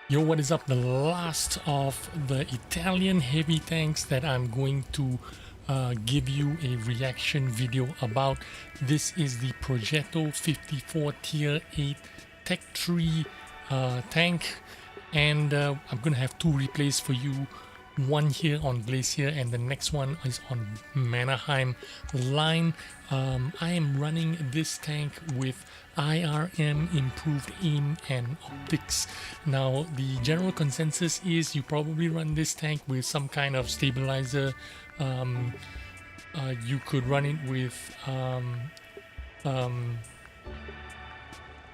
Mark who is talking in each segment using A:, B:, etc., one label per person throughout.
A: Yo, what is up? The last of the Italian heavy tanks that I'm going to give you a reaction video about. This is the Progetto 54 Tier 8 Tech 3 tank, and I'm going to have two replays for you. One here on Glacier and the next one is on Mannerheim line. I am running this tank with IRM, improved aim and optics. Now the general consensus is you probably run this tank with some kind of stabilizer. You could run it with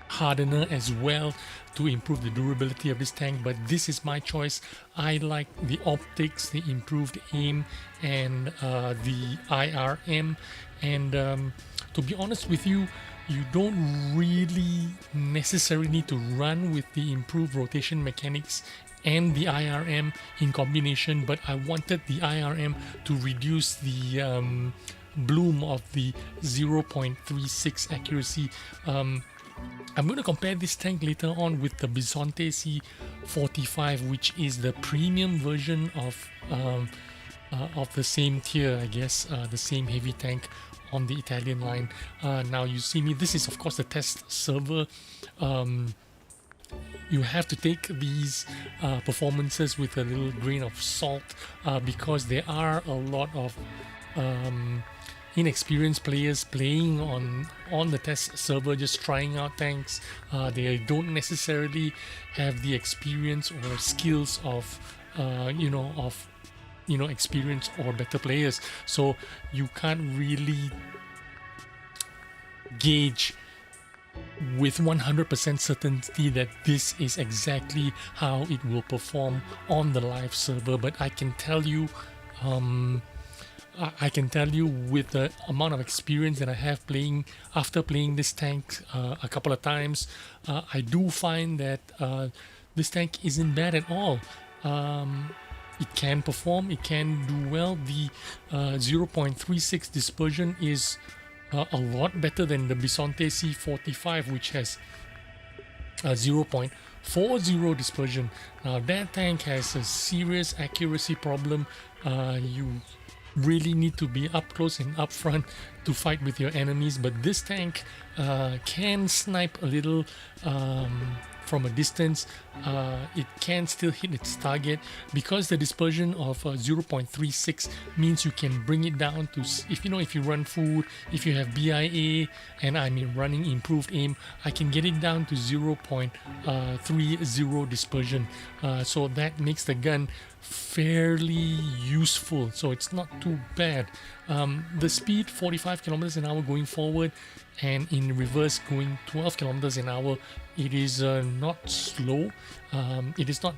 A: hardener as well to improve the durability of this tank, but this is my choice. I like the optics, the improved aim, and the IRM. And to be honest with you, you don't really necessarily need to run with the improved rotation mechanics and the IRM in combination, but I wanted the IRM to reduce the bloom of the 0.36 accuracy. I'm going to compare this tank later on with the Bisonte C45, which is the premium version of the same tier, I guess, the same heavy tank on the Italian line. Now you see me, this is of course the test server. You have to take these performances with a little grain of salt because there are a lot of inexperienced players playing on the test server, just trying out tanks. They don't necessarily have the experience or skills of experienced or better players, so you can't really gauge with 100% certainty that this is exactly how it will perform on the live server. But I can tell you with the amount of experience that I have playing after playing this tank a couple of times, I do find that this tank isn't bad at all. It can perform, it can do well. The 0.36 dispersion is a lot better than the Bisonte C45, which has 0.40 dispersion. Now that tank has a serious accuracy problem. You really need to be up close and up front to fight with your enemies, but this tank can snipe a little from a distance. It can still hit its target because the dispersion of 0.36 means you can bring it down to, if you run food, if you have BIA and I'm running improved aim, I can get it down to 0.30 dispersion. So that makes the gun fairly useful, so it's not too bad. The speed 45 kilometers an hour going forward, and in reverse going 12 kilometers an hour. It is not slow. It is not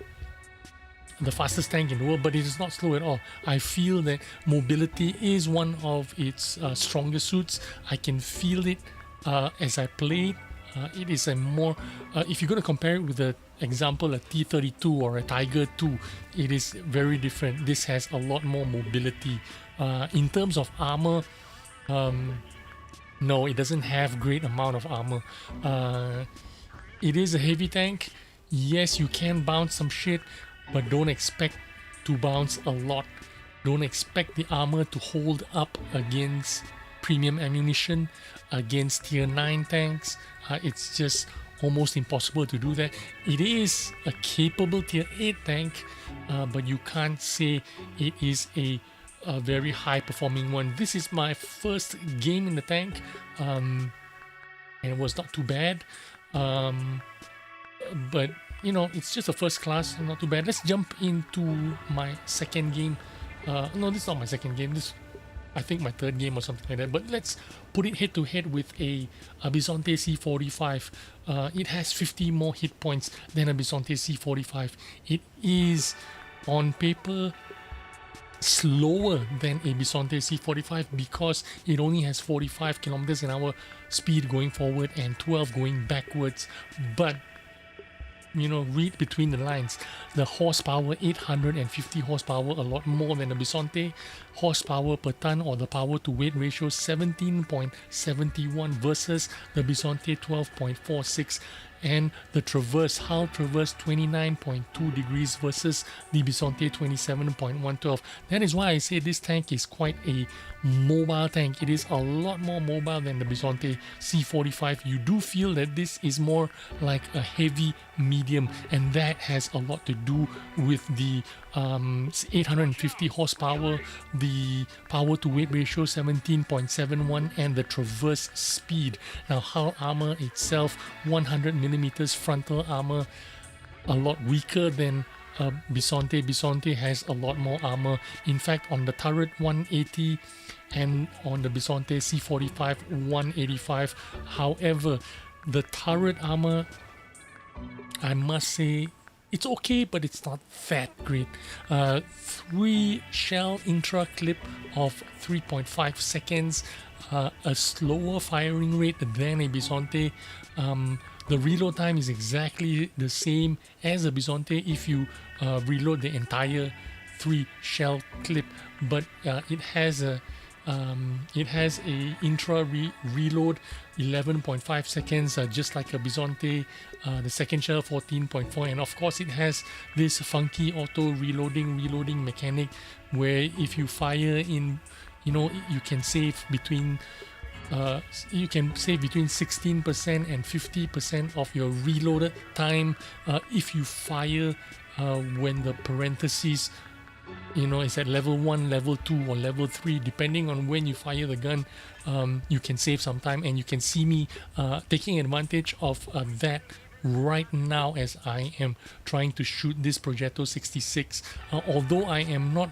A: the fastest tank in the world, but it is not slow at all. I feel that mobility is one of its strongest suits. I can feel it as I play. It is a more, if you're going to compare it with the example a T32 or a Tiger 2, it is very different. This has a lot more mobility. In terms of armor, no, it doesn't have great amount of armor. It is a heavy tank. Yes, you can bounce some shit, but don't expect to bounce a lot. Don't expect the armor to hold up against premium ammunition, against tier 9 tanks. It's just almost impossible to do that. It is a capable tier 8 tank, but you can't say it is a very high performing one. This is my first game in the tank, and it was not too bad. But it's just a first class, not too bad. Let's jump into my second game. No, this is not my second game. This, I think, my third game or something like that. But let's put it head to head with a Bisonte C45. It has 50 more hit points than a Bisonte C45. It is on paper slower than a Bisonte C45 because it only has 45 kilometers an hour speed going forward and 12 going backwards. But read between the lines. The horsepower, 850 horsepower, a lot more than the Bisonte. Horsepower per ton, or the power to weight ratio, 17.71 versus the Bisonte 12.46. and the traverse, hull traverse 29.2 degrees versus the Bisonte 27.112. That is why I say this tank is quite a mobile tank. It is a lot more mobile than the Bisonte C45. You do feel that this is more like a heavy medium, and that has a lot to do with the 850 horsepower, the power to weight ratio 17.71, and the traverse speed. Now, hull armor itself, 100 millimeters frontal armor, a lot weaker than Bisonte. Bisonte has a lot more armor. In fact, on the turret 180 and on the Bisonte C45 185. However, the turret armor, I must say, it's okay, but it's not that great. 3 shell intra clip of 3.5 seconds, a slower firing rate than a Bisonte. The reload time is exactly the same as a Bisonte if you reload the entire 3 shell clip, but it has a intra reload 11.5 seconds, just like a Bisonte. The second shell 14.4, and of course it has this funky auto reloading mechanic where if you fire in, you can save between 16% and 50% of your reloaded time if you fire when the parentheses it's at level 1, level 2, or level 3, depending on when you fire the gun. You can save some time, and you can see me taking advantage of that right now as I am trying to shoot this Progetto 66. Although I am not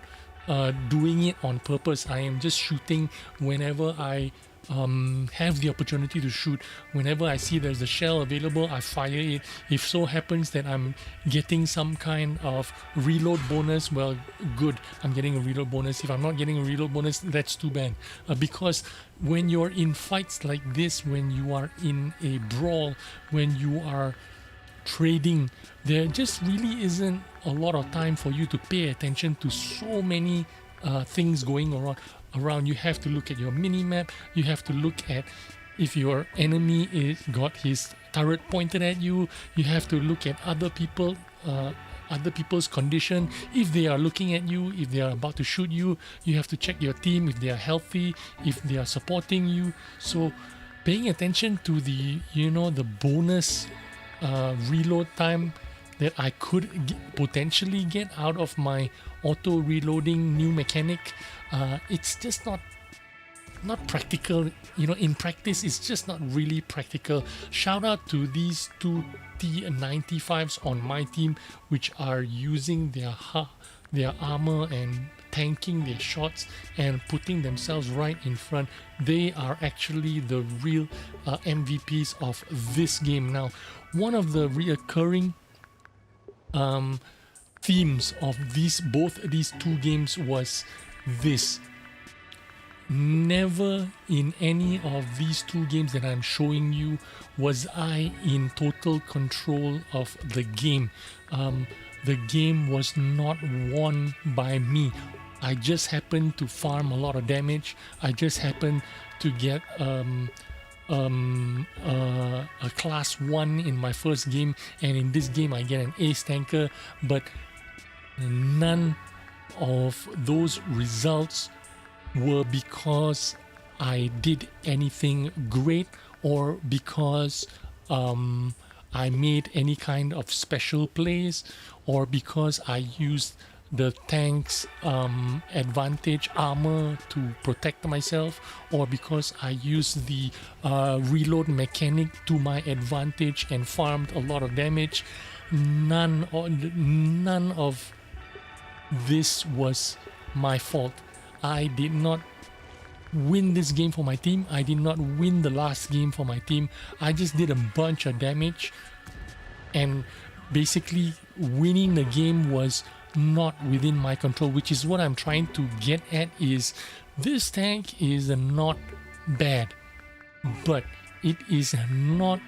A: doing it on purpose, I am just shooting whenever I have the opportunity to shoot. Whenever I see there's a shell available, I fire it. If so happens that I'm getting some kind of reload bonus, well, good, I'm getting a reload bonus. If I'm not getting a reload bonus, that's too bad, because when you're in fights like this, when you are in a brawl, when you are trading, there just really isn't a lot of time for you to pay attention to so many things going around. You have to look at your mini map. You have to look at if your enemy is got his turret pointed at you. You have to look at other people's condition. If they are looking at you, if they are about to shoot you, you have to check your team if they are healthy, if they are supporting you. So paying attention to the the bonus reload time that I could potentially get out of my auto reloading new mechanic, it's just not practical. In practice, it's just not really practical. Shout out to these 2 T95s on my team, which are using their armor and tanking their shots and putting themselves right in front. They are actually the real MVPs of this game. Now, one of the reoccurring themes of both these 2 games was this: never in any of these 2 games that I'm showing you was I in total control of the game. The game was not won by me. I just happened to farm a lot of damage. I just happened to get a class 1 in my first game, and in this game I get an ace tanker, but none of those results were because I did anything great or because I made any kind of special plays or because I used the tank's advantage armor to protect myself, or because I used the reload mechanic to my advantage and farmed a lot of damage. None of this was my fault. I did not win this game for my team. I did not win the last game for my team. I just did a bunch of damage, and basically winning the game was not within my control, which is what I'm trying to get at. Is this tank is not bad, but it is not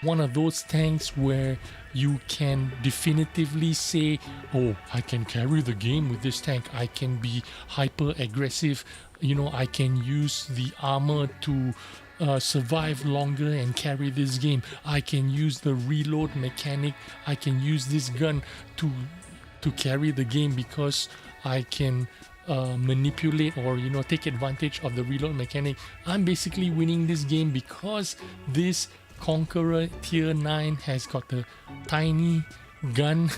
A: one of those tanks where you can definitively say, oh, I can carry the game with this tank. I can be hyper aggressive. I can use the armor to survive longer and carry this game. I can use the reload mechanic. I can use this gun to carry the game because I can manipulate or take advantage of the reload mechanic. I'm basically winning this game because this Conqueror tier 9 has got the tiny gun,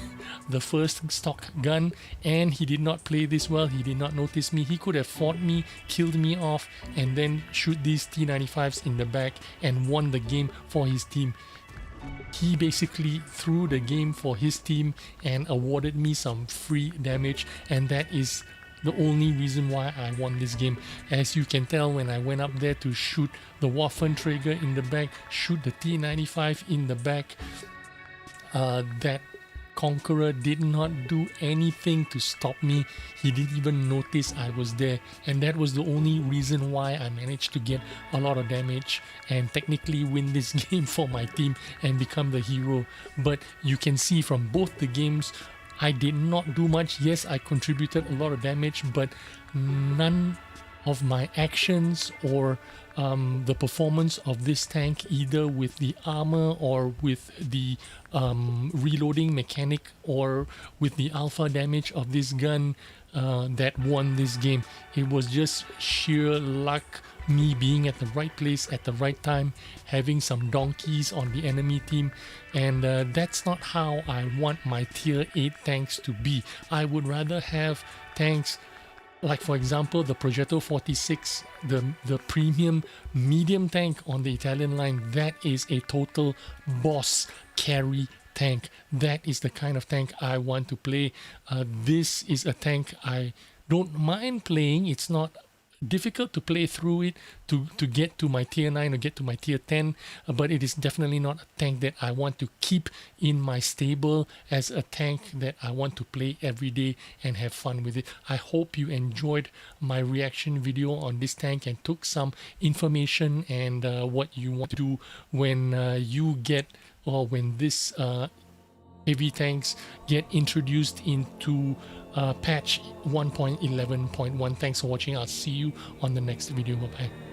A: the first stock gun, and he did not play this well. He did not notice me. He could have fought me, killed me off, and then shoot these T95s in the back and won the game for his team. He basically threw the game for his team and awarded me some free damage, and that is the only reason why I won this game. As you can tell, when I went up there to shoot the Waffenträger in the back, shoot the T95 in the back, that Conqueror did not do anything to stop me. He didn't even notice I was there, and that was the only reason why I managed to get a lot of damage and technically win this game for my team and become the hero. But you can see from both the games, I did not do much. Yes, I contributed a lot of damage, but none of my actions or the performance of this tank, either with the armor or with the reloading mechanic or with the alpha damage of this gun, that won this game. It was just sheer luck, me being at the right place at the right time, having some donkeys on the enemy team, and that's not how I want my tier 8 tanks to be. I would rather have tanks like, for example, the Progetto 46, the premium medium tank on the Italian line. That is a total boss carry tank. That is the kind of tank I want to play. This is a tank I don't mind playing. It's not difficult to play through it to get to my tier 9 or get to my tier 10, but it is definitely not a tank that I want to keep in my stable as a tank that I want to play every day and have fun with it. I hope you enjoyed my reaction video on this tank and took some information and what you want to do when you get, or when this heavy tanks get introduced into patch 1.11.1. Thanks for watching. I'll see you on the next video. Bye bye.